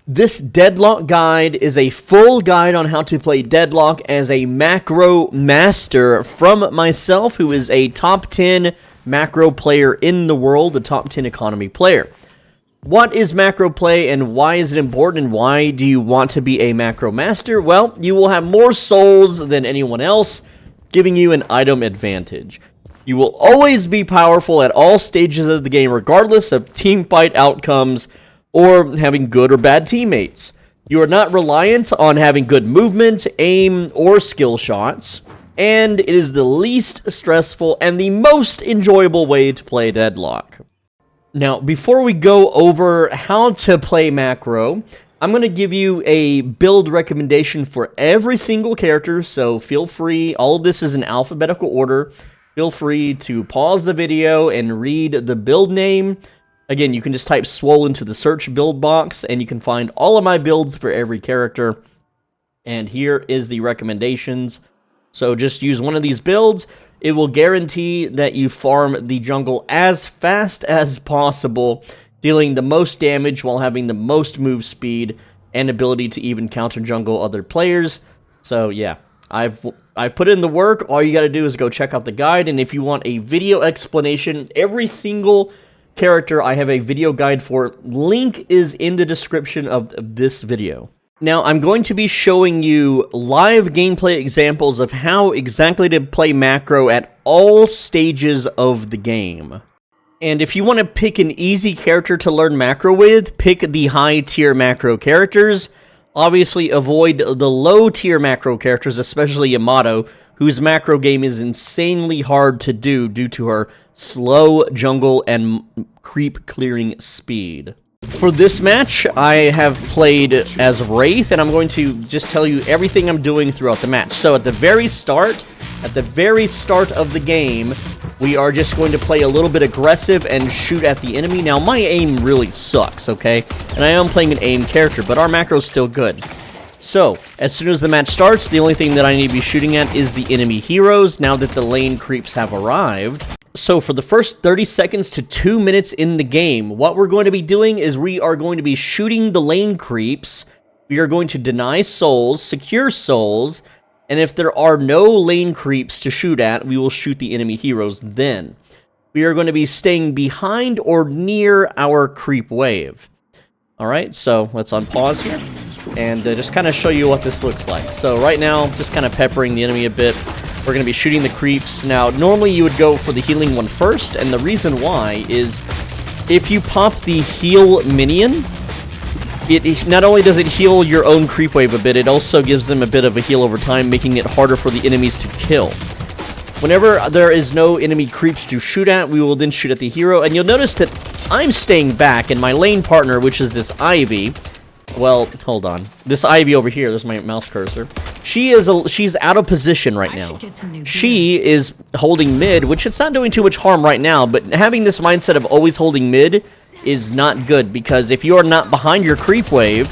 This Deadlock guide is a full guide on how to play Deadlock as a macro master from myself, who is a top 10 macro player in the world, the top 10 economy player. What is macro play and why is it important and why do you want to be a macro master? Well, you will have more souls than anyone else, giving you an item advantage. You will always be powerful at all stages of the game, regardless of team fight outcomes or having good or bad teammates. You are not reliant on having good movement, aim, or skill shots, and it is the least stressful and the most enjoyable way to play Deadlock. Now, before we go over how to play macro, I'm going to give you a build recommendation for every single character, so feel free, all of this is in alphabetical order, feel free to pause the video and read the build name. Again, you can just type Swole into the search build box, and you can find all of my builds for every character. And here is the recommendations. So just use one of these builds. It will guarantee that you farm the jungle as fast as possible, dealing the most damage while having the most move speed and ability to even counter jungle other players. So yeah, I've put in the work. All you got to do is go check out the guide, and if you want a video explanation, every single character I have a video guide for. Link is in the description of this video. Now, I'm going to be showing you live gameplay examples of how exactly to play macro at all stages of the game. And if you want to pick an easy character to learn macro with, pick the high tier macro characters. Obviously, avoid the low tier macro characters, especially Yamato, whose macro game is insanely hard to do due to her slow jungle and creep clearing speed. For this match, I have played as Wraith, and I'm going to just tell you everything I'm doing throughout the match. So at the very start of the game, we are just going to play a little bit aggressive and shoot at the enemy. Now, my aim really sucks, okay? And I am playing an aim character, but our macro is still good. So, as soon as the match starts, the only thing that I need to be shooting at is the enemy heroes, now that the lane creeps have arrived. So, for the first 30 seconds to 2 minutes in the game, what we're going to be doing is we are going to be shooting the lane creeps, we are going to deny souls, secure souls, and if there are no lane creeps to shoot at, we will shoot the enemy heroes then. We are going to be staying behind or near our creep wave. Alright, so let's unpause here and just kind of show you what this looks like. So right now, just kind of peppering the enemy a bit. We're going to be shooting the creeps. Now, normally you would go for the healing one first, and the reason why is if you pop the heal minion, it not only does it heal your own creep wave a bit, it also gives them a bit of a heal over time, making it harder for the enemies to kill. Whenever there is no enemy creeps to shoot at, we will then shoot at the hero, and you'll notice that I'm staying back, and my lane partner, which is this Ivy, well, hold on. This Ivy over here, there's my mouse cursor. She's out of position right now. She is holding mid, which it's not doing too much harm right now, but having this mindset of always holding mid is not good, because if you are not behind your creep wave,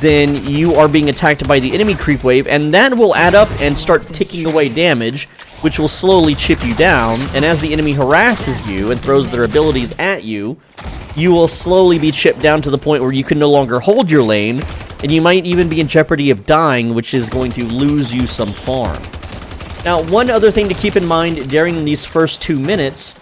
then you are being attacked by the enemy creep wave, and that will add up and start ticking away damage, which will slowly chip you down, and as the enemy harasses you and throws their abilities at you, you will slowly be chipped down to the point where you can no longer hold your lane, and you might even be in jeopardy of dying, which is going to lose you some farm. Now, one other thing to keep in mind during these first 2 minutes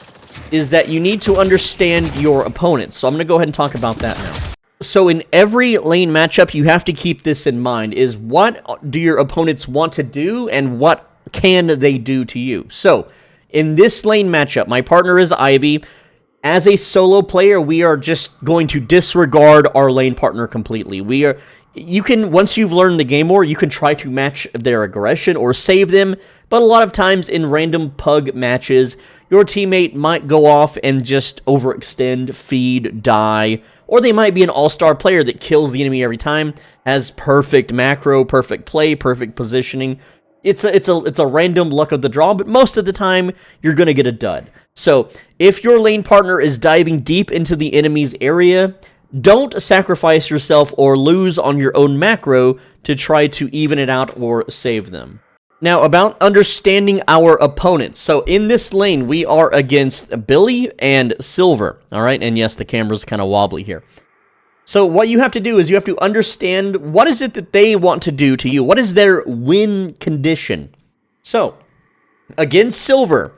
is that you need to understand your opponents. So I'm going to go ahead and talk about that now. So in every lane matchup, you have to keep this in mind, is what do your opponents want to do and what can they do to you? So in this lane matchup, my partner is Ivy. As a solo player, we are just going to disregard our lane partner completely. Once you've learned the game more, you can try to match their aggression or save them, but a lot of times in random pug matches, your teammate might go off and just overextend, feed, die, or they might be an all-star player that kills the enemy every time, has perfect macro, perfect play, perfect positioning. It's a random luck of the draw, but most of the time, you're going to get a dud. So, if your lane partner is diving deep into the enemy's area, don't sacrifice yourself or lose on your own macro to try to even it out or save them. Now, about understanding our opponents. So, in this lane, we are against Billy and Silver. Alright, and yes, the camera's kind of wobbly here. So what you have to do is you have to understand what is it that they want to do to you. What is their win condition? So, against Silver,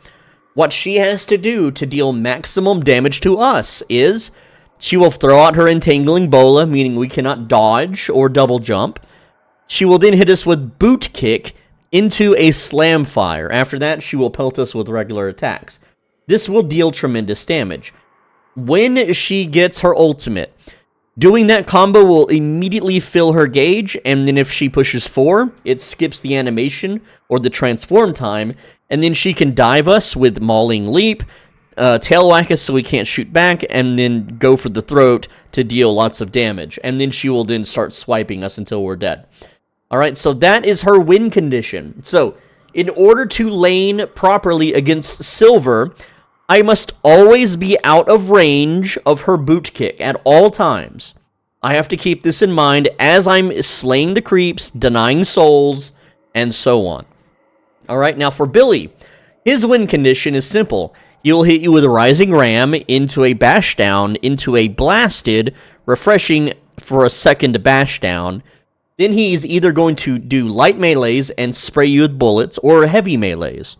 what she has to do to deal maximum damage to us is she will throw out her entangling bola, meaning we cannot dodge or double jump. She will then hit us with boot kick into a slam fire. After that, she will pelt us with regular attacks. This will deal tremendous damage. When she gets her ultimate, doing that combo will immediately fill her gauge, and then if she pushes 4, it skips the animation or the transform time, and then she can dive us with Mauling Leap, tail whack us so we can't shoot back, and then go for the throat to deal lots of damage. And then she will then start swiping us until we're dead. Alright, so that is her win condition. So, in order to lane properly against Silver, I must always be out of range of her boot kick at all times. I have to keep this in mind as I'm slaying the creeps, denying souls, and so on. Alright, now for Billy, his win condition is simple. He will hit you with a Rising Ram into a bash down, into a blasted, refreshing for a second bash down. Then he's either going to do light melees and spray you with bullets, or heavy melees.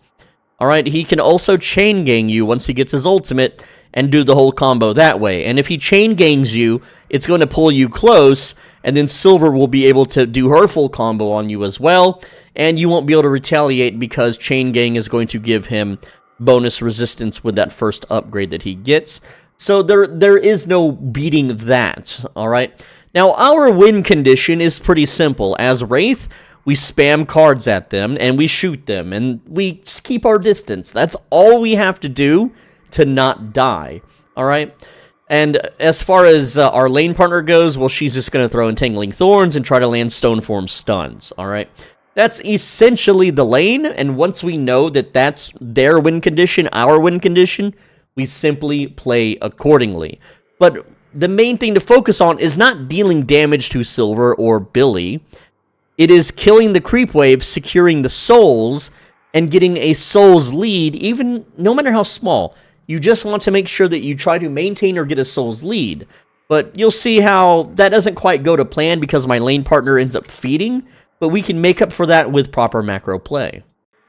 Alright, he can also chain gang you once he gets his ultimate and do the whole combo that way. And if he chain gangs you, it's going to pull you close, and then Silver will be able to do her full combo on you as well, and you won't be able to retaliate because chain gang is going to give him bonus resistance with that first upgrade that he gets. So there is no beating that, alright? Now, our win condition is pretty simple. As Wraith, we spam cards at them, and we shoot them, and we keep our distance. That's all we have to do to not die, alright? And as far as our lane partner goes, well, she's just going to throw Entangling Thorns and try to land Stoneform stuns, alright? That's essentially the lane, and once we know that that's their win condition, our win condition, we simply play accordingly. But the main thing to focus on is not dealing damage to Silver or Billy. It is killing the creep wave, securing the souls, and getting a souls lead, even no matter how small. You just want to make sure that you try to maintain or get a souls lead. But you'll see how that doesn't quite go to plan because my lane partner ends up feeding, but we can make up for that with proper macro play.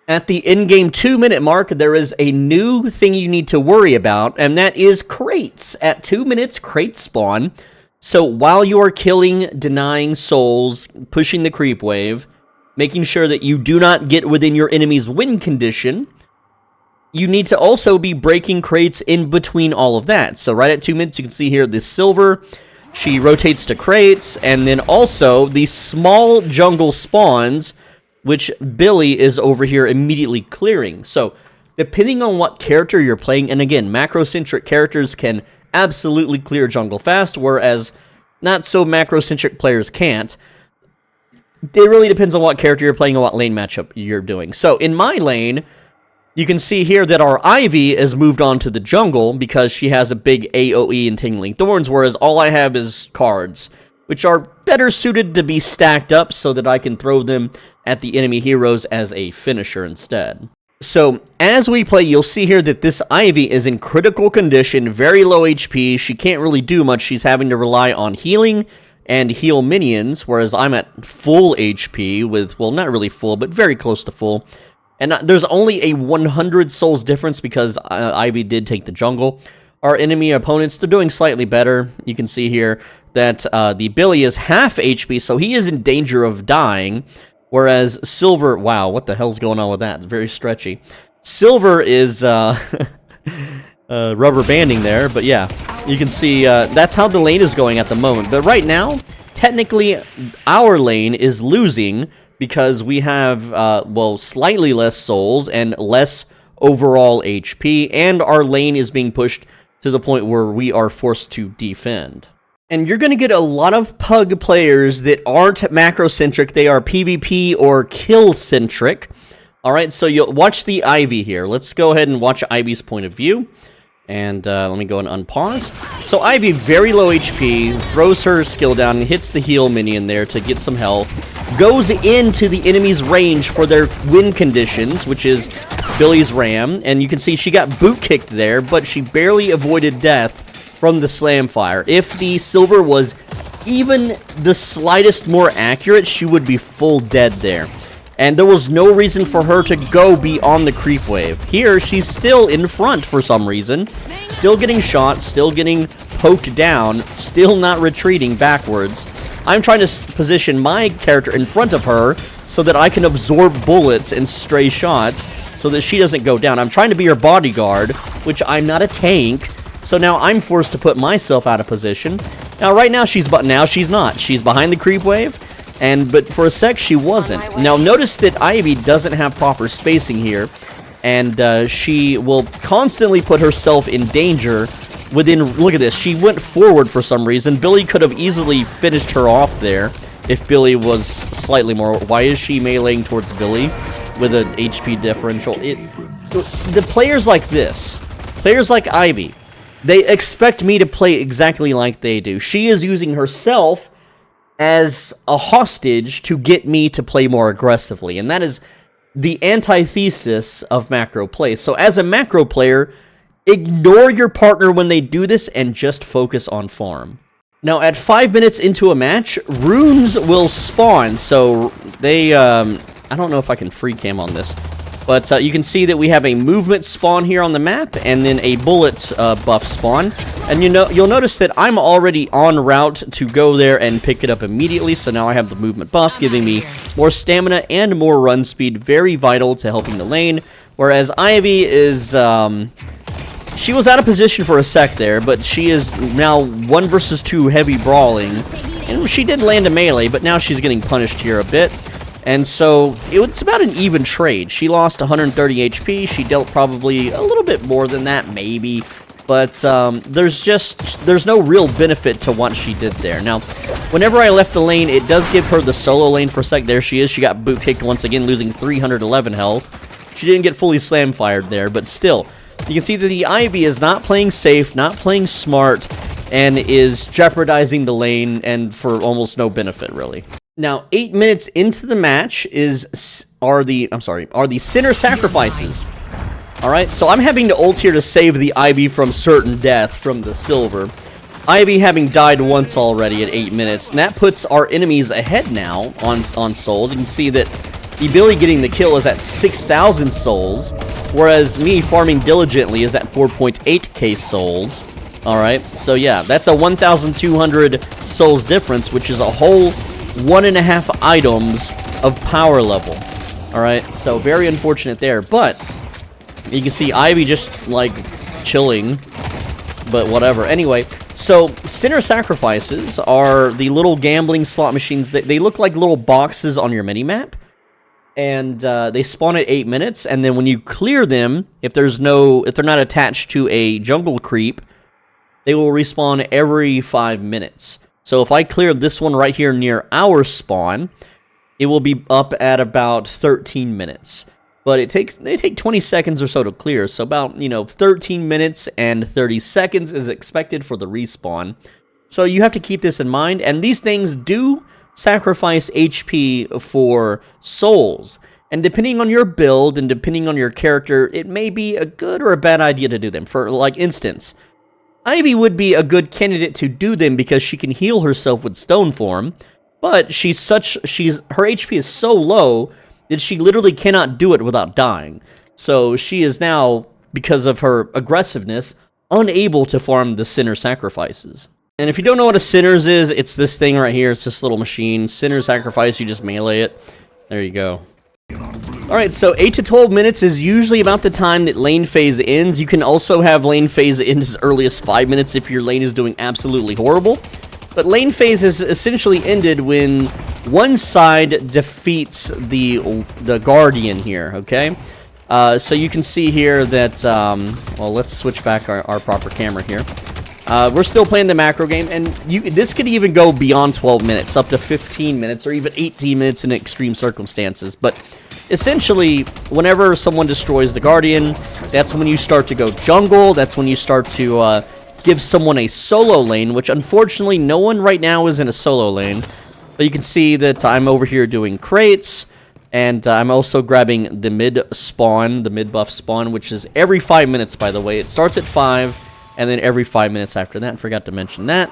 At the in-game 2-minute mark, there is a new thing you need to worry about, and that is crates. At 2 minutes, crates spawn. So while you are killing, denying souls, pushing the creep wave, making sure that you do not get within your enemy's win condition, you need to also be breaking crates in between all of that. So right at 2 minutes, you can see here this Silver, she rotates to crates, and then also the small jungle spawns, which Billy is over here immediately clearing. So depending on what character you're playing, and again, macro-centric characters can absolutely clear jungle fast, whereas not so macro-centric players can't. It really depends on what character you're playing and what lane matchup you're doing. So in my lane, you can see here that our Ivy has moved on to the jungle because she has a big AoE and Tingling Thorns, whereas all I have is cards, which are better suited to be stacked up so that I can throw them at the enemy heroes as a finisher instead. So, as we play, you'll see here that this Ivy is in critical condition, very low HP. She can't really do much. She's having to rely on healing and heal minions, whereas I'm at full HP with, well, not really full, but very close to full. And there's only a 100 souls difference because Ivy did take the jungle. Our enemy opponents, they're doing slightly better. You can see here that the Billy is half HP, so he is in danger of dying. Whereas Silver, wow, what the hell's going on with that? It's very stretchy. Silver is rubber banding there, but yeah, you can see that's how the lane is going at the moment. But right now, technically, our lane is losing because we have, well, slightly less souls and less overall HP, and our lane is being pushed to the point where we are forced to defend. And you're going to get a lot of Pug players that aren't macro-centric. They are PvP or kill-centric. Alright, so you'll watch the Ivy here. Let's go ahead and watch Ivy's point of view. And let me go and unpause. So Ivy, very low HP, throws her skill down and hits the heal minion there to get some health. Goes into the enemy's range for their win conditions, which is Billy's Ram. And you can see she got boot kicked there, but she barely avoided death from the slam fire. If the silver was even the slightest more accurate, she would be full dead there. And there was no reason for her to go beyond the creep wave. Here, she's still in front for some reason. Still getting shot, still getting poked down, still not retreating backwards. I'm trying to position my character in front of her so that I can absorb bullets and stray shots so that she doesn't go down. I'm trying to be her bodyguard, which I'm not a tank. So now I'm forced to put myself out of position. Now, right now, she's not. She's behind the creep wave. But for a sec, she wasn't. Now, notice that Ivy doesn't have proper spacing here, and she will constantly put herself in danger within... Look at this. She went forward for some reason. Billy could have easily finished her off there if Billy was slightly more... Why is she meleeing towards Billy with an HP differential? The players like this, players like Ivy, they expect me to play exactly like they do. She is using herself as a hostage to get me to play more aggressively, and that is the antithesis of macro play. So as a macro player, ignore your partner when they do this and just focus on farm. Now, at 5 minutes into a match, runes will spawn, so they, I don't know if I can free cam on this, but you can see that we have a movement spawn here on the map, and then a bullet buff spawn. And you'll notice that I'm already en route to go there and pick it up immediately, so now I have the movement buff, giving me more stamina and more run speed, very vital to helping the lane. Whereas Ivy is, she was out of position for a sec there, but she is now 1 versus 2 heavy brawling. And she did land a melee, but now she's getting punished here a bit. And so, it's about an even trade. She lost 130 HP, she dealt probably a little bit more than that, maybe. But there's no real benefit to what she did there. Now, whenever I left the lane, it does give her the solo lane for a sec. There she is, she got boot kicked once again, losing 311 health. She didn't get fully slam fired there, but still. You can see that the Ivy is not playing safe, not playing smart, and is jeopardizing the lane, and for almost no benefit, really. Now, 8 minutes into the match are the Sinner sacrifices. Alright, so I'm having to ult here to save the Ivy from certain death from the silver. Ivy having died once already at 8 minutes, and that puts our enemies ahead now on souls. You can see that Billy getting the kill is at 6,000 souls, whereas me farming diligently is at 4.8k souls. Alright, so yeah, that's a 1,200 souls difference, which is a whole 1.5 items of power level. Alright, so very unfortunate there, but you can see Ivy just, like, chilling, but whatever. Anyway, so Sinner sacrifices are the little gambling slot machines. They look like little boxes on your minimap, and they spawn at 8 minutes, and then when you clear them, if they're not attached to a jungle creep, they will respawn every 5 minutes. So if I clear this one right here near our spawn, it will be up at about 13 minutes. But they take 20 seconds or so to clear, so about, 13 minutes and 30 seconds is expected for the respawn. So you have to keep this in mind, and these things do sacrifice HP for souls. And depending on your build and depending on your character, it may be a good or a bad idea to do them. For, like, instance, Ivy would be a good candidate to do them because she can heal herself with stone form, but her HP is so low that she literally cannot do it without dying. So she is now, because of her aggressiveness, unable to farm the Sinner sacrifices. And if you don't know what a Sinners is, it's this thing right here. It's this little machine. Sinner sacrifice, you just melee it. There you go. Alright, so 8 to 12 minutes is usually about the time that lane phase ends. You can also have lane phase end as early as 5 minutes if your lane is doing absolutely horrible. But lane phase is essentially ended when one side defeats the Guardian here, okay? So you can see here that, well, let's switch back our proper camera here. We're still playing the macro game, and this could even go beyond 12 minutes, up to 15 minutes, or even 18 minutes in extreme circumstances. But essentially, whenever someone destroys the Guardian, that's when you start to go jungle, that's when you start to give someone a solo lane, which unfortunately no one right now is in a solo lane. But you can see that I'm over here doing crates, and I'm also grabbing the mid spawn, the mid buff spawn, which is every 5 minutes, by the way. It starts at 5, and then every 5 minutes after that. Forgot to mention that.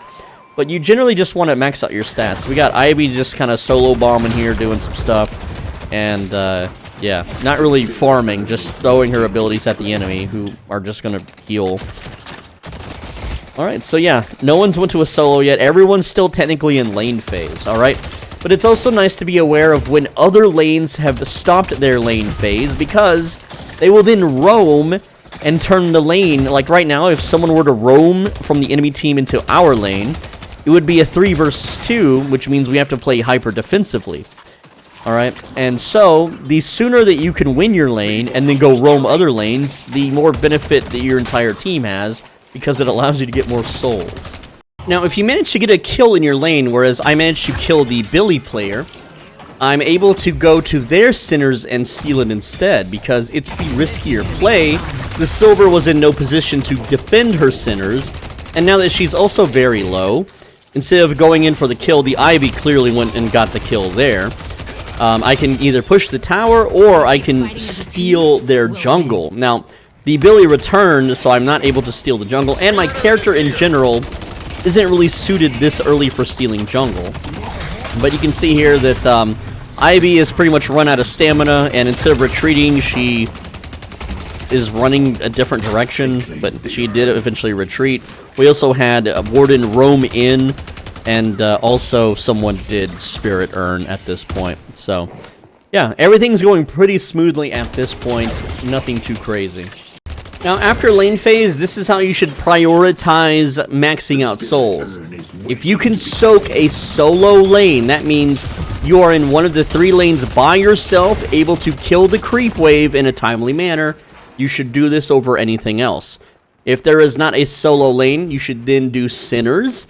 But you generally just want to max out your stats. We got Ivy just kind of solo bombing here, doing some stuff. And, yeah, not really farming, just throwing her abilities at the enemy, who are just going to heal. Alright, so yeah, no one's went to a solo yet. Everyone's still technically in lane phase, alright? But it's also nice to be aware of when other lanes have stopped their lane phase, because they will then roam and turn the lane. Like right now, if someone were to roam from the enemy team into our lane, it would be a 3 versus 2, which means we have to play hyper defensively. Alright, and so, the sooner that you can win your lane and then go roam other lanes, the more benefit that your entire team has, because it allows you to get more souls. Now, if you manage to get a kill in your lane, whereas I managed to kill the Billy player, I'm able to go to their centers and steal it instead, because it's the riskier play. The Silver was in no position to defend her centers, and now that she's also very low, instead of going in for the kill, the Ivy clearly went and got the kill there. I can either push the tower, or I can steal their jungle. Now, the Billy returned, so I'm not able to steal the jungle, and my character in general isn't really suited this early for stealing jungle. But you can see here that Ivy is pretty much run out of stamina, and instead of retreating, she is running a different direction, but she did eventually retreat. We also had Warden roam in, and also someone did Spirit Earn at this point. So, yeah, everything's going pretty smoothly at this point, nothing too crazy. Now, after lane phase, this is how you should prioritize maxing out souls. If you can soak a solo lane, that means you are in one of the 3 lanes by yourself, able to kill the creep wave in a timely manner, you should do this over anything else. If there is not a solo lane, you should then do Sinners,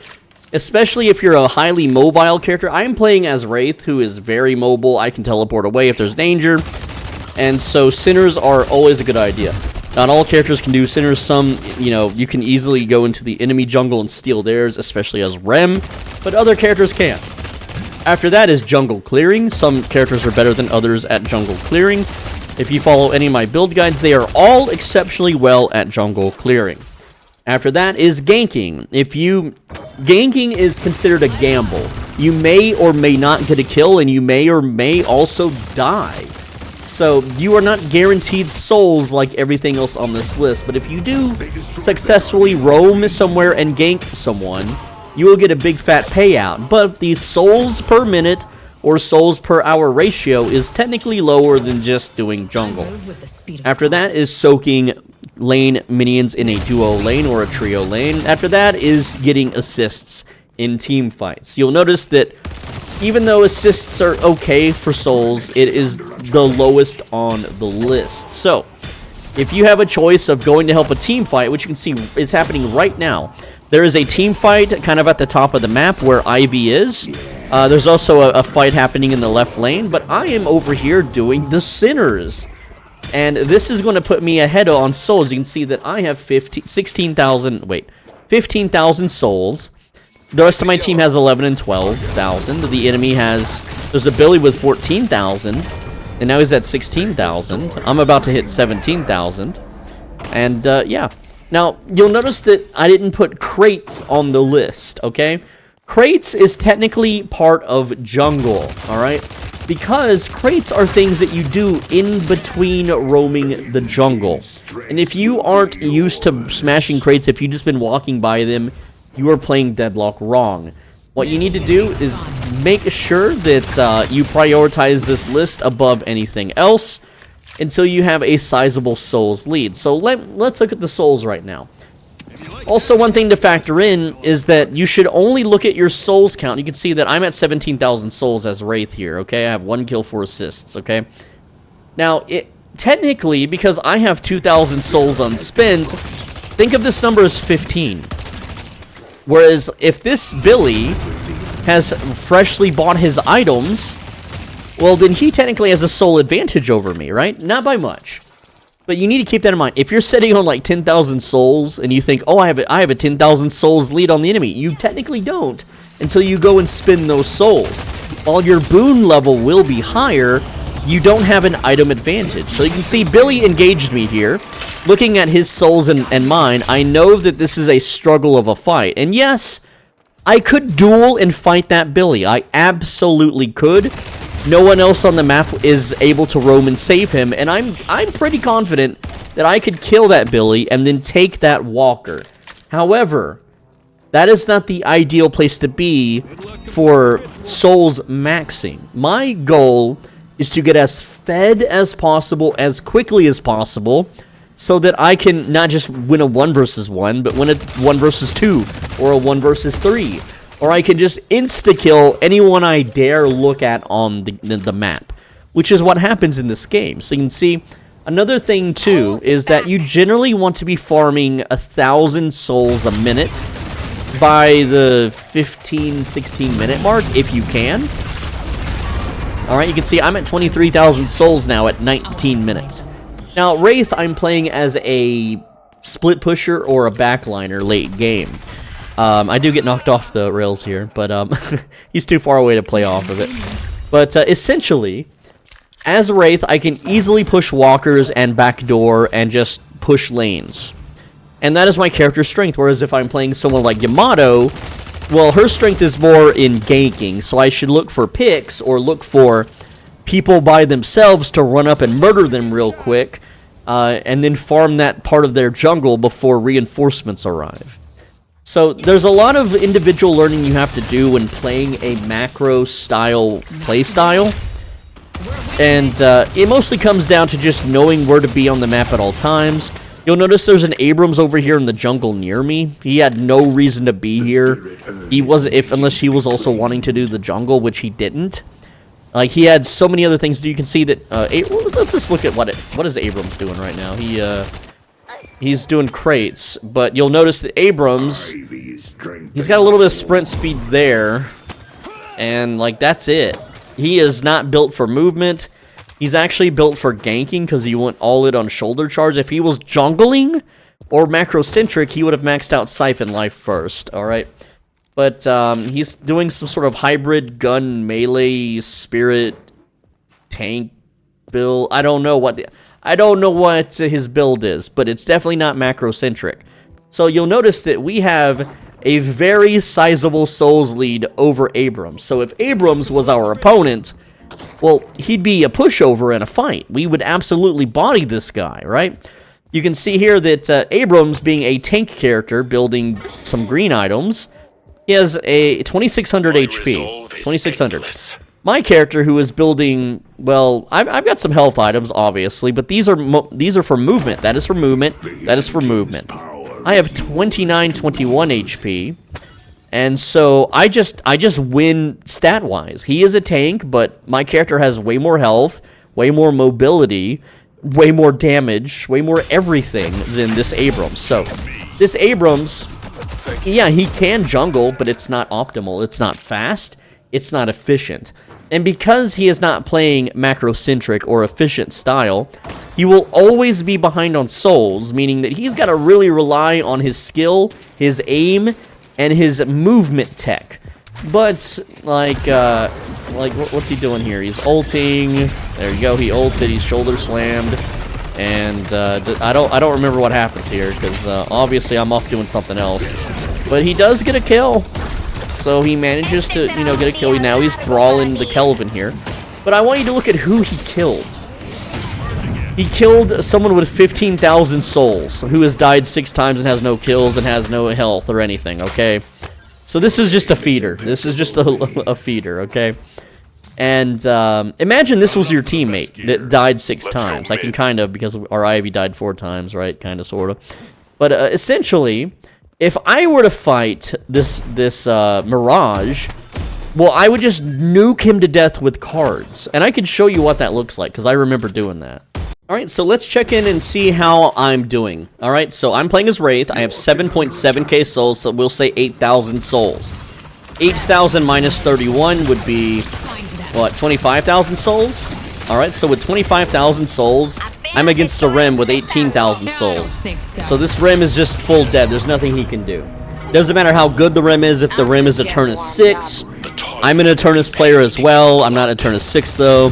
especially if you're a highly mobile character. I am playing as Wraith, who is very mobile. I can teleport away if there's danger, and so Sinners are always a good idea. Not all characters can do Sinners. Some, you know, you can easily go into the enemy jungle and steal theirs, especially as Rem, but other characters can't. After that is jungle clearing. Some characters are better than others at jungle clearing. If you follow any of my build guides, they are all exceptionally well at jungle clearing. After that is ganking. Ganking is considered a gamble. You may or may not get a kill, and you may or may also die. So, you are not guaranteed souls like everything else on this list, but if you do successfully roam somewhere and gank someone, you will get a big fat payout. But the souls per minute or souls per hour ratio is technically lower than just doing jungle. After that is soaking lane minions in a duo lane or a trio lane. After that is getting assists in team fights. You'll notice that even though assists are okay for souls, it is the lowest on the list. So, if you have a choice of going to help a team fight, which you can see is happening right now, there is a team fight kind of at the top of the map where Ivy is. There's also a fight happening in the left lane, but I am over here doing the Sinners. And this is going to put me ahead on souls. You can see that I have 15,000 souls. The rest of my team has 11 and 12,000. The enemy has, there's a Billy with 14,000, and now he's at 16,000. I'm about to hit 17,000. And, yeah. Now, you'll notice that I didn't put crates on the list, okay? Crates is technically part of jungle, alright? Because crates are things that you do in between roaming the jungle. And if you aren't used to smashing crates, if you've just been walking by them, you are playing Deadlock wrong. What you need to do is make sure that you prioritize this list above anything else until you have a sizable souls lead. So let's look at the souls right now. Also, one thing to factor in is that you should only look at your souls count. You can see that I'm at 17,000 souls as Wraith here, okay? I have 1 kill, 4 assists, okay? Now, technically, because I have 2,000 souls unspent, think of this number as 15. Whereas, if this Billy has freshly bought his items, well, then he technically has a soul advantage over me, right? Not by much. But you need to keep that in mind. If you're sitting on like 10,000 souls and you think, oh, I have a 10,000 souls lead on the enemy, you technically don't until you go and spin those souls. While your boon level will be higher, you don't have an item advantage. So you can see Billy engaged me here. Looking at his souls and mine, I know that this is a struggle of a fight. And yes, I could duel and fight that Billy. I absolutely could. No one else on the map is able to roam and save him, and I'm pretty confident that I could kill that Billy and then take that walker. However, that is not the ideal place to be for souls maxing. My goal is to get as fed as possible, as quickly as possible, so that I can not just win a 1 versus 1, but win a 1 versus 2, or a 1 versus 3. Or I can just insta-kill anyone I dare look at on the map, which is what happens in this game. So you can see, another thing too, is that you generally want to be farming 1,000 souls a minute by the 15-16 minute mark, if you can. Alright, you can see I'm at 23,000 souls now at 19 minutes. Now, Wraith, I'm playing as a split pusher or a backliner late game. I do get knocked off the rails here, but he's too far away to play off of it. But essentially, as Wraith, I can easily push walkers and backdoor and just push lanes. And that is my character's strength, whereas if I'm playing someone like Yamato, well, her strength is more in ganking, so I should look for picks or look for people by themselves to run up and murder them real quick, and then farm that part of their jungle before reinforcements arrive. So there's a lot of individual learning you have to do when playing a macro-style playstyle, and it mostly comes down to just knowing where to be on the map at all times. You'll notice there's an Abrams over here in the jungle near me. He had no reason to be here. He wasn't, unless he was also wanting to do the jungle, which he didn't. Like, he had so many other things to do. You can see that, let's just look at what is Abrams doing right now. He's doing crates, but you'll notice that Abrams, he's got a little bit of sprint speed there, and, like, that's it. He is not built for movement. He's actually built for ganking because you want all it on shoulder charge. If he was jungling or macrocentric, he would have maxed out Siphon Life first, alright? But he's doing some sort of hybrid gun melee spirit tank build. I don't know what his build is, but it's definitely not macrocentric. So you'll notice that we have a very sizable souls lead over Abrams. So if Abrams was our opponent, well, he'd be a pushover in a fight. We would absolutely body this guy, right? You can see here that Abrams, being a tank character, building some green items, he has a 2,600 HP. 2,600. My character, who is building, well, I've got some health items, obviously, but these are for movement. That is for movement. That is for movement. I have 2921 HP, and so I just win stat-wise. He is a tank, but my character has way more health, way more mobility, way more damage, way more everything than this Abrams. So, this Abrams, yeah, he can jungle, but it's not optimal. It's not fast. It's not efficient. And because he is not playing macrocentric or efficient style, he will always be behind on souls, meaning that he's got to really rely on his skill, his aim, and his movement tech. But, like, what's he doing here? He's ulting. There you go, he ulted, he's shoulder slammed. And, I don't remember what happens here, because, obviously I'm off doing something else. But he does get a kill. So he manages to, you know, get a kill. Now he's brawling the Kelvin here. But I want you to look at who he killed. He killed someone with 15,000 souls, who has died 6 times and has no kills and has no health or anything, okay? So this is just a feeder. This is just a feeder, okay? And imagine this was your teammate that died 6 times. I can kind of, because our Ivy died 4 times, right? Kind of, sort of. But essentially, if I were to fight this Mirage, well, I would just nuke him to death with cards. And I could show you what that looks like, because I remember doing that. Alright, so let's check in and see how I'm doing. Alright, so I'm playing as Wraith. I have 7.7k souls, so we'll say 8,000 souls. 8,000 minus 31 would be, what, 25,000 souls? Alright, so with 25,000 souls, I'm against a Rim with 18,000 souls. So this Rim is just full dead. There's nothing he can do. Doesn't matter how good the Rim is. If the Rim is a Eternus 6, I'm an Eternus player as well. I'm not Eternus 6, though.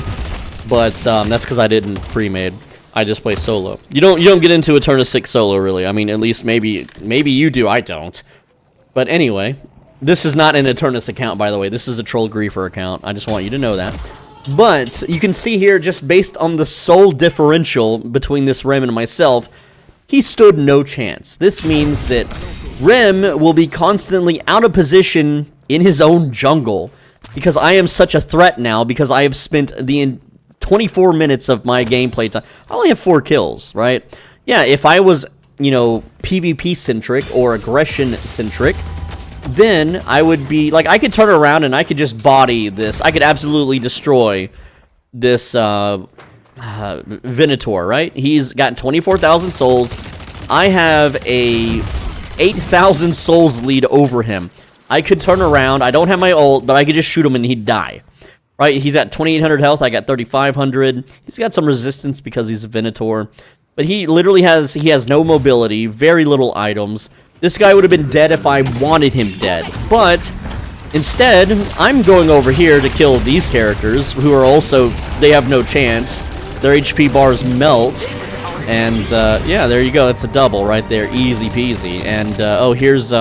But that's because I didn't pre-made. I just play solo. You don't get into a turn of 6 solo, really. I mean, at least maybe you do. I don't. But anyway, this is not an Eternus account, by the way. This is a Troll Griefer account. I just want you to know that. But you can see here, just based on the soul differential between this Rem and myself, he stood no chance. This means that Rem will be constantly out of position in his own jungle, because I am such a threat now, because I have spent the 24 minutes of my gameplay time. I only have 4 kills, right? Yeah, if I was, you know, PvP-centric or aggression-centric, then I would be, like, I could turn around and I could just body this. I could absolutely destroy this Venator, right? He's got 24,000 souls. I have a 8,000 souls lead over him. I could turn around. I don't have my ult, but I could just shoot him and he'd die. Right? He's got 2,800 health. I got 3,500. He's got some resistance because he's a Venator. But he literally has no mobility, very little items. This guy would have been dead if I wanted him dead. But instead, I'm going over here to kill these characters who are also, they have no chance. Their HP bars melt. And yeah, there you go. That's a double right there. Easy peasy. And oh, here's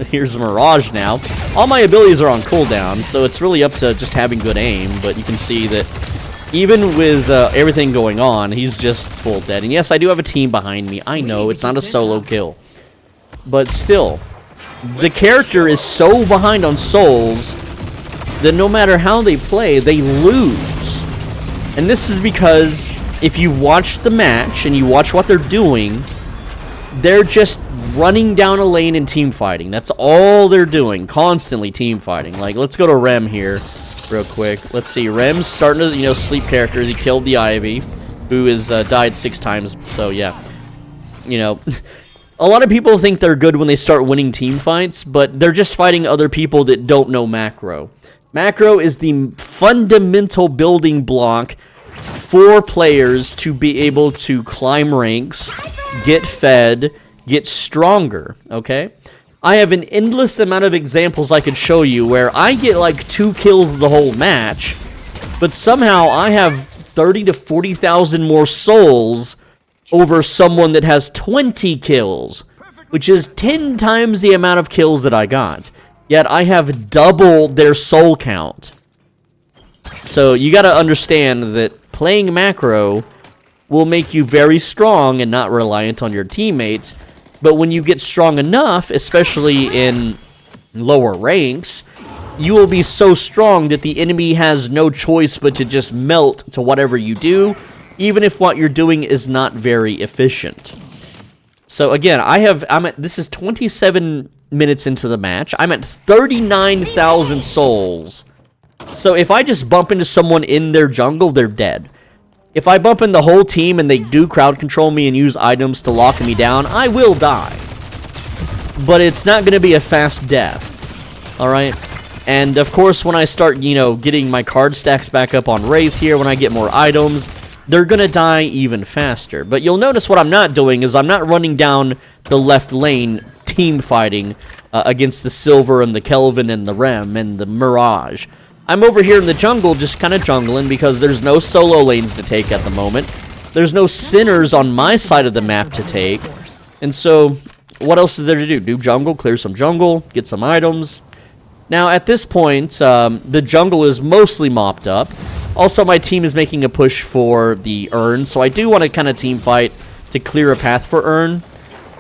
here's Mirage now. All my abilities are on cooldown, so it's really up to just having good aim. But you can see that even with everything going on, he's just full dead. And yes, I do have a team behind me. I know, it's not a solo kill. But still, the character is so behind on souls that no matter how they play, they lose. And this is because if you watch the match and you watch what they're doing, they're just running down a lane and team fighting. That's all they're doing, constantly team fighting. Like, let's go to Rem here real quick. Let's see, Rem's starting to, you know, sleep characters. He killed the Ivy, who has died 6 times, so yeah. You know, a lot of people think they're good when they start winning team fights, but they're just fighting other people that don't know macro. Macro is the fundamental building block for players to be able to climb ranks, get fed, get stronger, okay? I have an endless amount of examples I could show you where I get like 2 kills the whole match, but somehow I have 30 to 40,000 more souls over someone that has 20 kills, which is 10 times the amount of kills that I got. Yet I have double their soul count. So you gotta understand that playing macro will make you very strong and not reliant on your teammates. But when you get strong enough, especially in lower ranks, you will be so strong that the enemy has no choice but to just melt to whatever you do, even if what you're doing is not very efficient. So again, this is 27 minutes into the match. I'm at 39,000 souls. So if I just bump into someone in their jungle, they're dead. If I bump in the whole team and they do crowd control me and use items to lock me down, I will die. But it's not going to be a fast death. Alright? And of course, when I start, you know, getting my card stacks back up on Wraith here, when I get more items, they're going to die even faster. But you'll notice what I'm not doing is I'm not running down the left lane team fighting against the Silver and the Kelvin and the Rem and the Mirage. I'm over here in the jungle just kind of jungling because there's no solo lanes to take at the moment. There's no sinners on my side of the map to take. And so, what else is there to do? Do jungle, clear some jungle, get some items. Now, at this point, the jungle is mostly mopped up. Also, my team is making a push for the urn, so I do want to kind of team fight to clear a path for urn.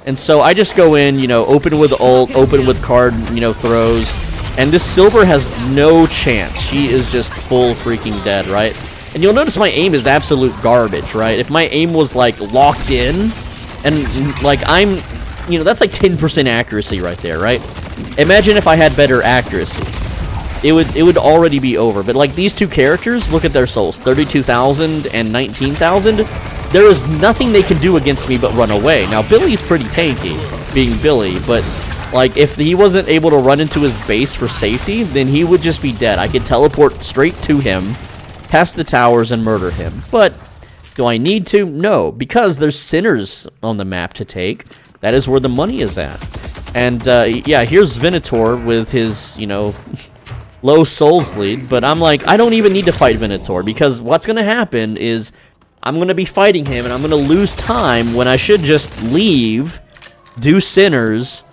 And so I just go in, you know, open with ult, open with card, you know, throws. And this Silver has no chance. She is just full freaking dead, right? And you'll notice my aim is absolute garbage, right? If my aim was, like, locked in, and, like, I'm, you know, that's like 10% accuracy right there, right? Imagine if I had better accuracy. It would already be over. But, like, these two characters, look at their souls. 32,000 and 19,000. There is nothing they can do against me but run away. Now, Billy's pretty tanky, being Billy, but like, if he wasn't able to run into his base for safety, then he would just be dead. I could teleport straight to him, past the towers, and murder him. But do I need to? No, because there's sinners on the map to take. That is where the money is at. And, yeah, here's Venator with his, you know, low souls lead, but I'm like, I don't even need to fight Venator, because what's going to happen is I'm going to be fighting him, and I'm going to lose time when I should just leave, do Sinners,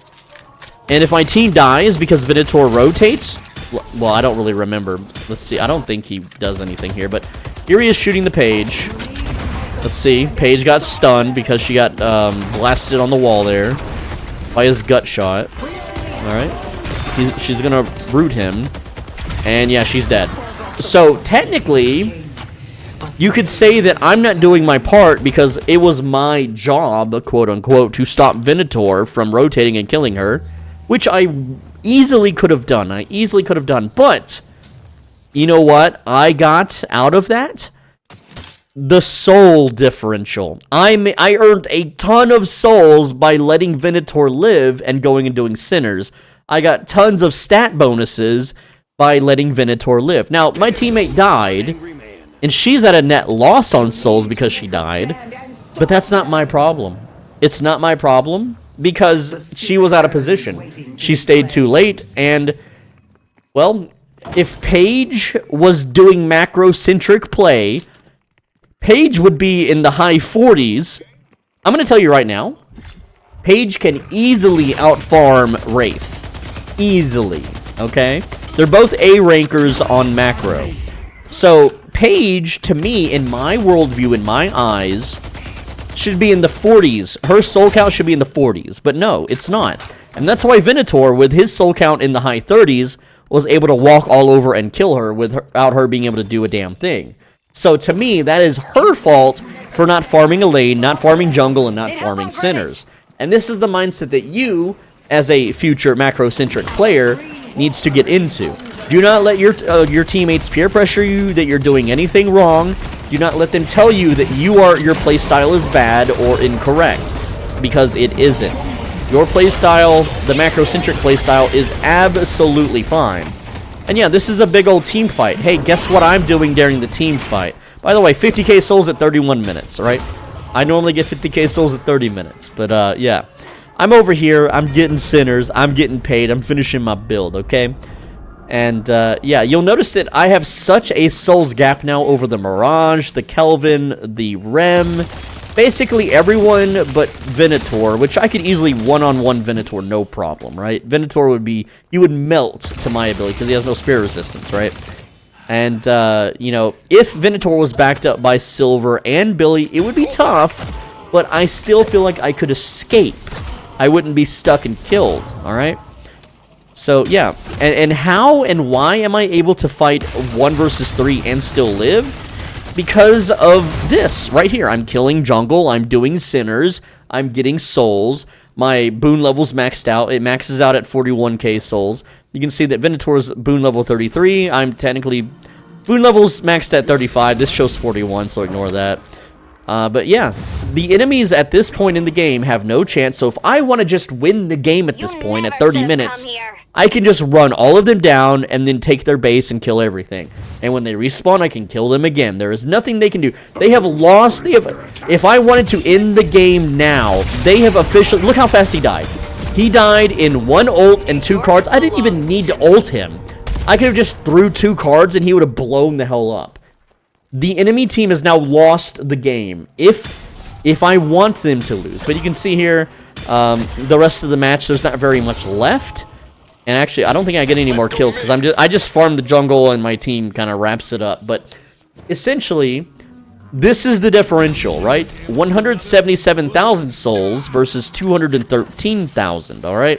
and if my team dies because Venator rotates, well, I don't really remember. Let's see, I don't think he does anything here, but here he is shooting the Paige. Let's see, Paige got stunned because she got blasted on the wall there by his gut shot. Alright, she's going to root him, and yeah, she's dead. So, technically, you could say that I'm not doing my part because it was my job, quote-unquote, to stop Venator from rotating and killing her, which I easily could have done. But you know what I got out of that? The soul differential. I earned a ton of souls by letting Venator live and going and doing Sinners. I got tons of stat bonuses by letting Venator live. Now, my teammate died, and she's at a net loss on souls because she died, but that's not my problem. It's not my problem because she was out of position. She stayed too late, and, well, if Paige was doing macro-centric play, Paige would be in the high 40s. I'm going to tell you right now, Paige can easily outfarm Wraith. Easily, okay? They're both A rankers on macro. So, Paige, to me, in my worldview, in my eyes, should be in the 40s. Her soul count should be in the 40s, but no, it's not. And that's why Venator, with his soul count in the high 30s, was able to walk all over and kill her without her being able to do a damn thing. So to me, that is her fault for not farming a lane, not farming jungle, and not farming Sinners. And this is the mindset that you, as a future macro-centric player, needs to get into. Do not let your teammates peer pressure you that you're doing anything wrong. Do not let them tell you that your playstyle is bad or incorrect, because it isn't. Your playstyle, the macro-centric playstyle, is absolutely fine. And yeah, this is a big old team fight. Hey, guess what I'm doing during the team fight? By the way, 50k souls at 31 minutes, right? I normally get 50k souls at 30 minutes, but yeah. I'm over here, I'm getting Sinners, I'm getting paid, I'm finishing my build, okay? And yeah, you'll notice that I have such a souls gap now over the Mirage, the Kelvin, the Rem, basically everyone but Venator, which I could easily one-on-one Venator, no problem, right? Venator would be, he would melt to my ability because he has no spear resistance, right? And, you know, if Venator was backed up by Silver and Billy, it would be tough, but I still feel like I could escape. I wouldn't be stuck and killed, alright? So, yeah. And how and why am I able to fight 1 versus 3 and still live? Because of this right here. I'm killing jungle, I'm doing Sinners, I'm getting souls, my boon level's maxed out, it maxes out at 41k souls. You can see that Venator's boon level 33, I'm technically, boon level's maxed at 35, this shows 41, so ignore that. But yeah, the enemies at this point in the game have no chance, so if I want to just win the game at this point at 30 minutes, I can just run all of them down and then take their base and kill everything. And when they respawn, I can kill them again. There is nothing they can do. They have lost, if I wanted to end the game now, they have officially, look how fast he died. He died in 1 ult and 2 cards. I didn't even need to ult him. I could have just threw 2 cards and he would have blown the hell up. The enemy team has now lost the game if I want them to lose. But you can see here, the rest of the match, there's not very much left. And actually, I don't think I get any more kills because I just farm the jungle and my team kind of wraps it up. But essentially, this is the differential, right? 177,000 souls versus 213,000, all right?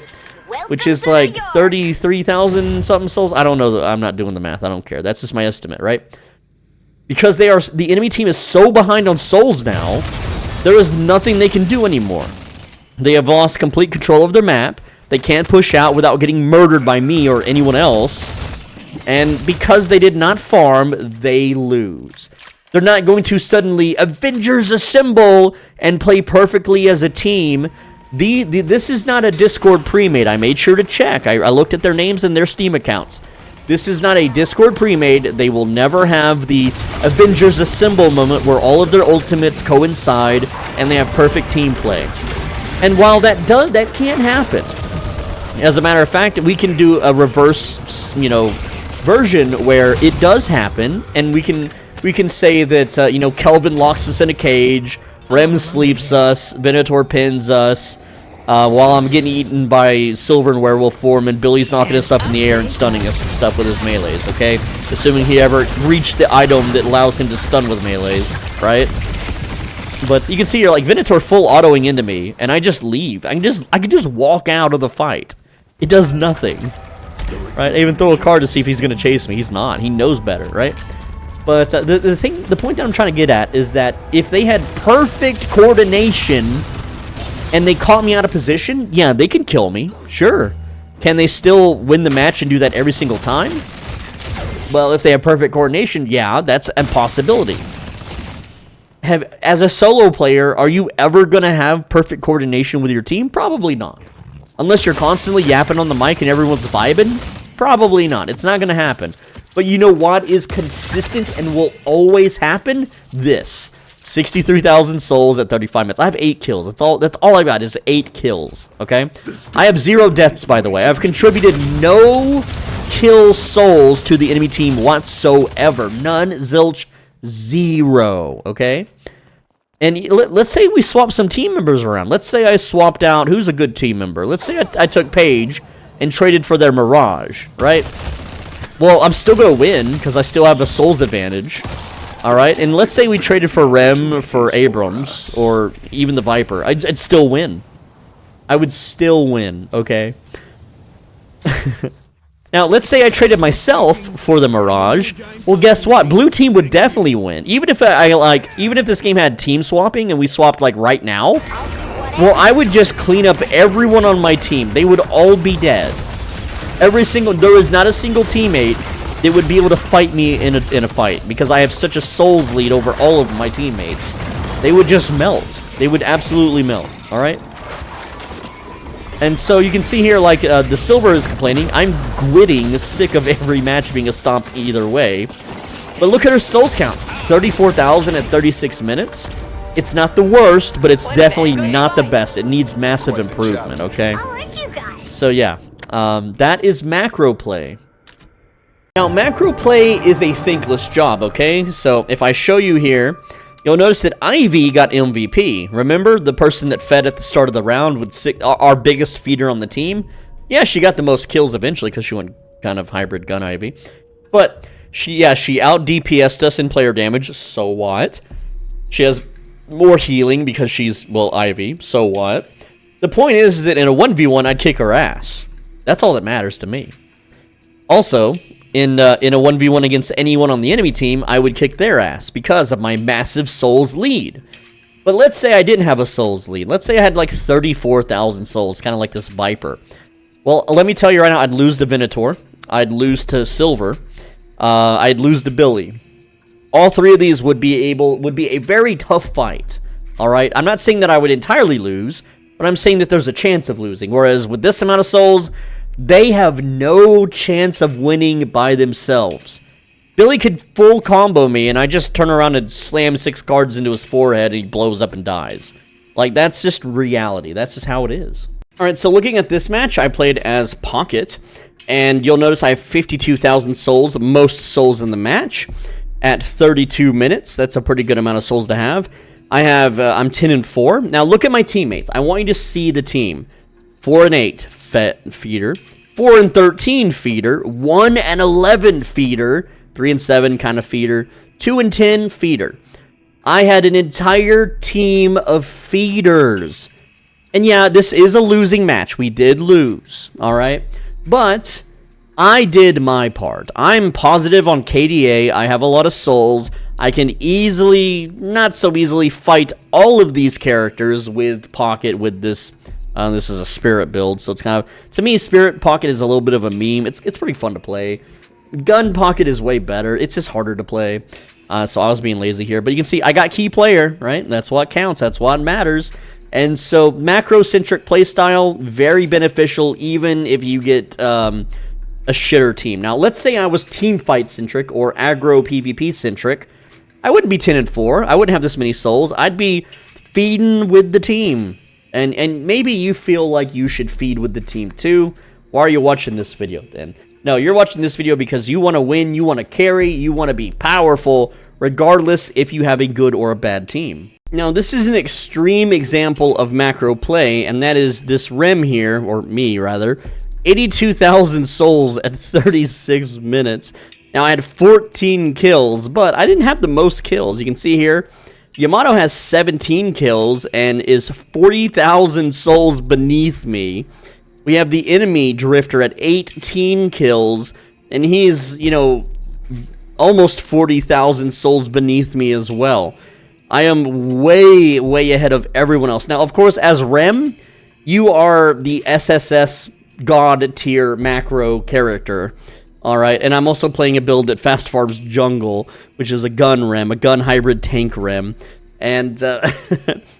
Which is like 33,000 something souls. I don't know. I'm not doing the math. I don't care. That's just my estimate, right? Because the enemy team is so behind on souls now, there is nothing they can do anymore. They have lost complete control of their map. They can't push out without getting murdered by me or anyone else. And because they did not farm, they lose. They're not going to suddenly Avengers assemble and play perfectly as a team. This is not a Discord pre-made. I made sure to check. I looked at their names and their Steam accounts. This is not a Discord pre-made. They will never have the Avengers Assemble moment where all of their ultimates coincide and they have perfect team play. And while that can't happen. As a matter of fact, we can do a reverse, you know, version where it does happen, and we can say that, you know, Kelvin locks us in a cage, Rem sleeps us, Venator pins us, while I'm getting eaten by Silver and Werewolf form, and Billy's knocking us up in the air and stunning us and stuff with his melees, okay? Assuming he ever reached the item that allows him to stun with melees, right? But you can see here, like, Venator full autoing into me, and I just leave. I can just walk out of the fight. It does nothing, right? I even throw a card to see if he's going to chase me. He's not. He knows better, right? But the point that I'm trying to get at is that if they had perfect coordination and they caught me out of position, yeah, they can kill me, sure. Can they still win the match and do that every single time? Well, if they have perfect coordination, yeah, that's a possibility. As a solo player, are you ever going to have perfect coordination with your team? Probably not. Unless you're constantly yapping on the mic and everyone's vibing? Probably not. It's not going to happen. But you know what is consistent and will always happen? This. 63,000 souls at 35 minutes. I have 8 kills. That's all I got is 8 kills, okay? I have 0 deaths, by the way. I've contributed no kill souls to the enemy team whatsoever. None, zilch, 0, okay? And let's say we swap some team members around. Let's say I swapped out, who's a good team member? Let's say I took Paige and traded for their Mirage, right? Well, I'm still going to win because I still have a souls advantage. All right, and let's say we traded for Rem for Abrams, or even the Viper. I'd still win. I would still win, okay? Now, let's say I traded myself for the Mirage. Well, guess what? Blue team would definitely win. Even if even if this game had team swapping and we swapped, like, right now, well, I would just clean up everyone on my team. They would all be dead. There is not a single teammate that would be able to fight me in a fight, because I have such a souls lead over all of my teammates. They would just melt. They would absolutely melt, alright? And so you can see here, like, the Silver is complaining. I'm quitting, sick of every match being a stomp either way. But look at her souls count. 34,000 at 36 minutes. It's not the worst, but it's definitely not the best. It needs massive improvement, okay? So yeah, that is macro play. Now, macro play is a thankless job, okay? So, if I show you here, you'll notice that Ivy got MVP. Remember the person that fed at the start of the round with our biggest feeder on the team? Yeah, she got the most kills eventually because she went kind of hybrid gun Ivy. But, she out DPS'd us in player damage, so what? She has more healing because she's, well, Ivy, so what? The point is that in a 1v1, I'd kick her ass. That's all that matters to me. Also, in a 1v1 against anyone on the enemy team, I would kick their ass because of my massive souls lead. But let's say I didn't have a souls lead. Let's say I had like 34,000 souls, kind of like this Viper. Well, let me tell you right now, I'd lose to Venator. I'd lose to Silver. I'd lose to Billy. All three of these would be a very tough fight. All right? I'm not saying that I would entirely lose, but I'm saying that there's a chance of losing. Whereas with this amount of souls, they have no chance of winning by themselves. Billy could full combo me, and I just turn around and slam 6 cards into his forehead, and he blows up and dies. Like, that's just reality. That's just how it is. Alright, so looking at this match, I played as Pocket, and you'll notice I have 52,000 souls, most souls in the match, at 32 minutes. That's a pretty good amount of souls to have. I'm 10-4. Now, look at my teammates. I want you to see the team. 4-8. Feeder, 4-13 feeder, 1-11 feeder, 3-7 kind of feeder, 2-10 feeder. I had an entire team of feeders. And yeah, this is a losing match. We did lose, all right? But I did my part. I'm positive on KDA. I have a lot of souls. I can easily, not so easily, fight all of these characters with Pocket with this. This is a Spirit build, so it's kind of, to me, Spirit Pocket is a little bit of a meme. It's pretty fun to play. Gun Pocket is way better. It's just harder to play. So I was being lazy here. But you can see I got key player, right? That's what counts. That's what matters. And so macro-centric playstyle, very beneficial even if you get a shitter team. Now, let's say I was team fight-centric or aggro PvP-centric. I wouldn't be 10-4. I wouldn't have this many souls. I'd be feeding with the team. And maybe you feel like you should feed with the team too. Why are you watching this video then? No, you're watching this video because you want to win, you want to carry, you want to be powerful, regardless if you have a good or a bad team. Now, this is an extreme example of macro play, and that is this Rem here, or me rather, 82,000 souls at 36 minutes. Now, I had 14 kills, but I didn't have the most kills. You can see here, Yamato has 17 kills and is 40,000 souls beneath me. We have the enemy Drifter at 18 kills, and he's, you know, almost 40,000 souls beneath me as well. I am way, way ahead of everyone else. Now, of course, as Rem, you are the SSS God tier macro character. Alright, and I'm also playing a build that fast farms jungle, which is a gun Rem, a gun hybrid tank Rem. And,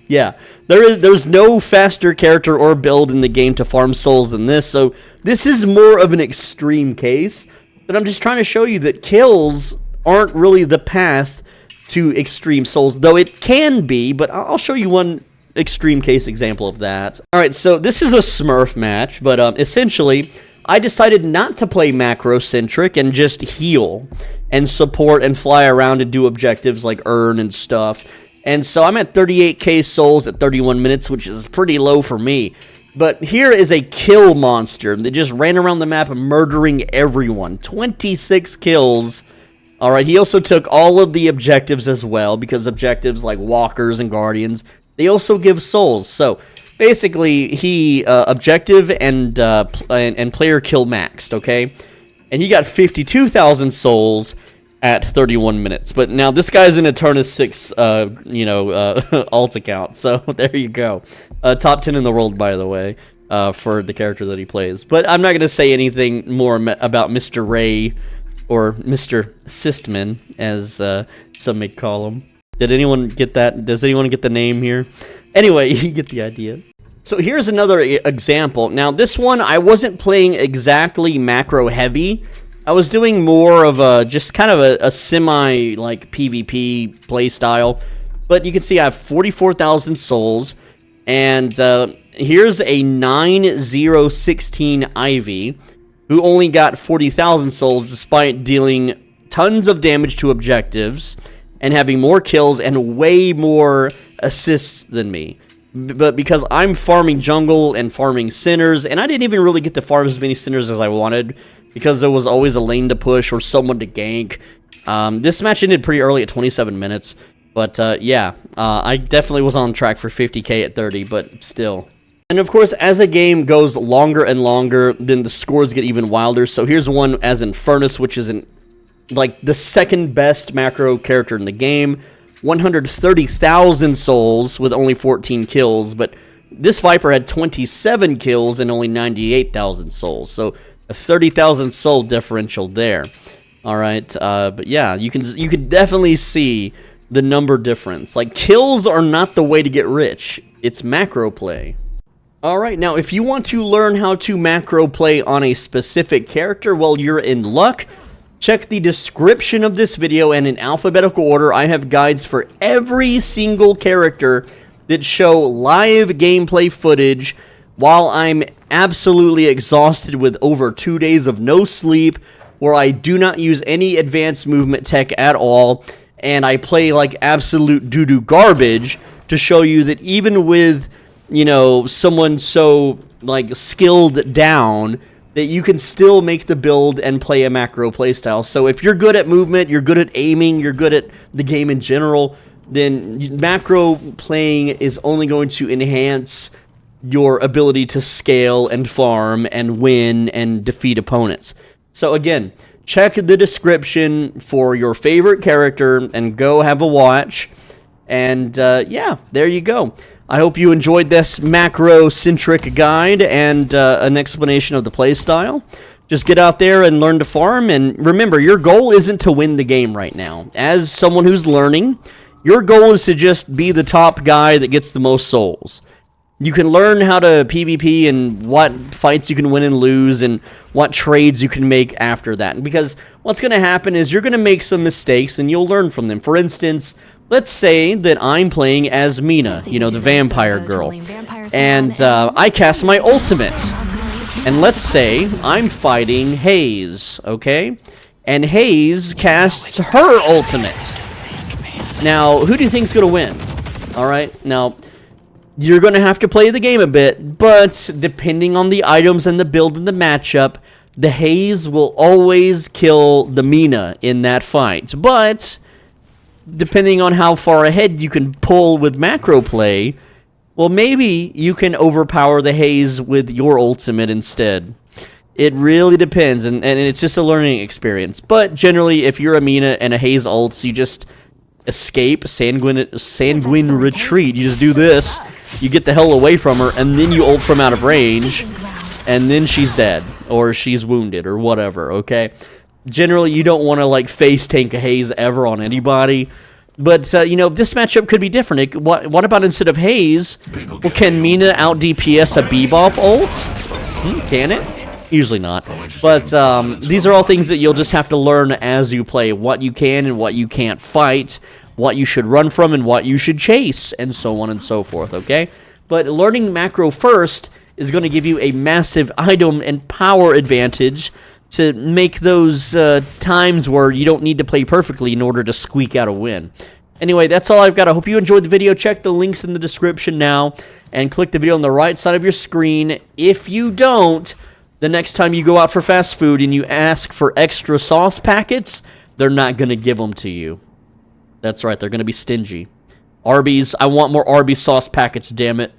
yeah, there's no faster character or build in the game to farm souls than this, so this is more of an extreme case. But I'm just trying to show you that kills aren't really the path to extreme souls, though it can be, but I'll show you one extreme case example of that. Alright, so this is a Smurf match, but essentially, I decided not to play macro-centric and just heal and support and fly around and do objectives like earn and stuff. And so I'm at 38k souls at 31 minutes, which is pretty low for me. But here is a kill monster that just ran around the map murdering everyone. 26 kills. Alright, he also took all of the objectives as well, because objectives like walkers and guardians, they also give souls. So basically, he objective and player kill maxed, okay? And he got 52,000 souls at 31 minutes. But now this guy's an Eternus 6, alt account. So there you go. Top 10 in the world, by the way, for the character that he plays. But I'm not going to say anything more about Mr. Ray, or Mr. Systman, as some may call him. Did anyone get that? Does anyone get the name here? Anyway, you get the idea. So here's another example. Now, this one, I wasn't playing exactly macro heavy. I was doing more of a, just kind of a semi, like, PvP playstyle. But you can see I have 44,000 souls. And here's a 9016 Ivy, who only got 40,000 souls despite dealing tons of damage to objectives and having more kills and way more assists than me. But because I'm farming jungle and farming centers, and I didn't even really get to farm as many centers as I wanted, because there was always a lane to push or someone to gank. This match ended pretty early at 27 minutes, but yeah, I definitely was on track for 50k at 30, but still. And of course, as a game goes longer and longer, then the scores get even wilder. So here's one as Infernus, which is like the second best macro character in the game. 130,000 souls with only 14 kills, but this Viper had 27 kills and only 98,000 souls. So a 30,000 soul differential there. All right, but yeah, you can definitely see the number difference. Like, kills are not the way to get rich. It's macro play. Alright, now if you want to learn how to macro play on a specific character, well, you're in luck. Check the description of this video, and in alphabetical order, I have guides for every single character that show live gameplay footage while I'm absolutely exhausted with over 2 days of no sleep, where I do not use any advanced movement tech at all, and I play like absolute doo-doo garbage to show you that even with, you know, someone so, like, skilled down, that you can still make the build and play a macro playstyle. So if you're good at movement, you're good at aiming, you're good at the game in general, then macro playing is only going to enhance your ability to scale and farm and win and defeat opponents. So again, check the description for your favorite character and go have a watch. And yeah, there you go. I hope you enjoyed this macro-centric guide and an explanation of the playstyle. Just get out there and learn to farm, and remember, your goal isn't to win the game right now. As someone who's learning, your goal is to just be the top guy that gets the most souls. You can learn how to PvP and what fights you can win and lose and what trades you can make after that. Because what's going to happen is you're going to make some mistakes and you'll learn from them. For instance, let's say that I'm playing as Mina, you know, the vampire girl, and I cast my ultimate. And let's say I'm fighting Haze, okay? And Haze casts her ultimate. Now, who do you think's gonna win? Alright, now, you're gonna have to play the game a bit, but depending on the items and the build and the matchup, the Haze will always kill the Mina in that fight. But, depending on how far ahead you can pull with macro play, well, maybe you can overpower the Haze with your ultimate instead. It really depends, and it's just a learning experience. But generally, if you're a Mina and a Haze ults, you just escape, sanguine retreat. You just do this, you get the hell away from her, and then you ult from out of range, and then she's dead, or she's wounded, or whatever, okay? Generally, you don't want to, like, face tank a Haze ever on anybody. But, you know, this matchup could be different. What about instead of Haze, well, can Mina out DPS a Bebop ult? Can it? Usually not. But these are all things that you'll just have to learn as you play. What you can and what you can't fight. What you should run from and what you should chase. And so on and so forth, okay? But learning macro first is going to give you a massive item and power advantage to make those times where you don't need to play perfectly in order to squeak out a win. Anyway, that's all I've got. I hope you enjoyed the video. Check the links in the description now. And click the video on the right side of your screen. If you don't, the next time you go out for fast food and you ask for extra sauce packets, they're not going to give them to you. That's right, they're going to be stingy. Arby's, I want more Arby's sauce packets, damn it.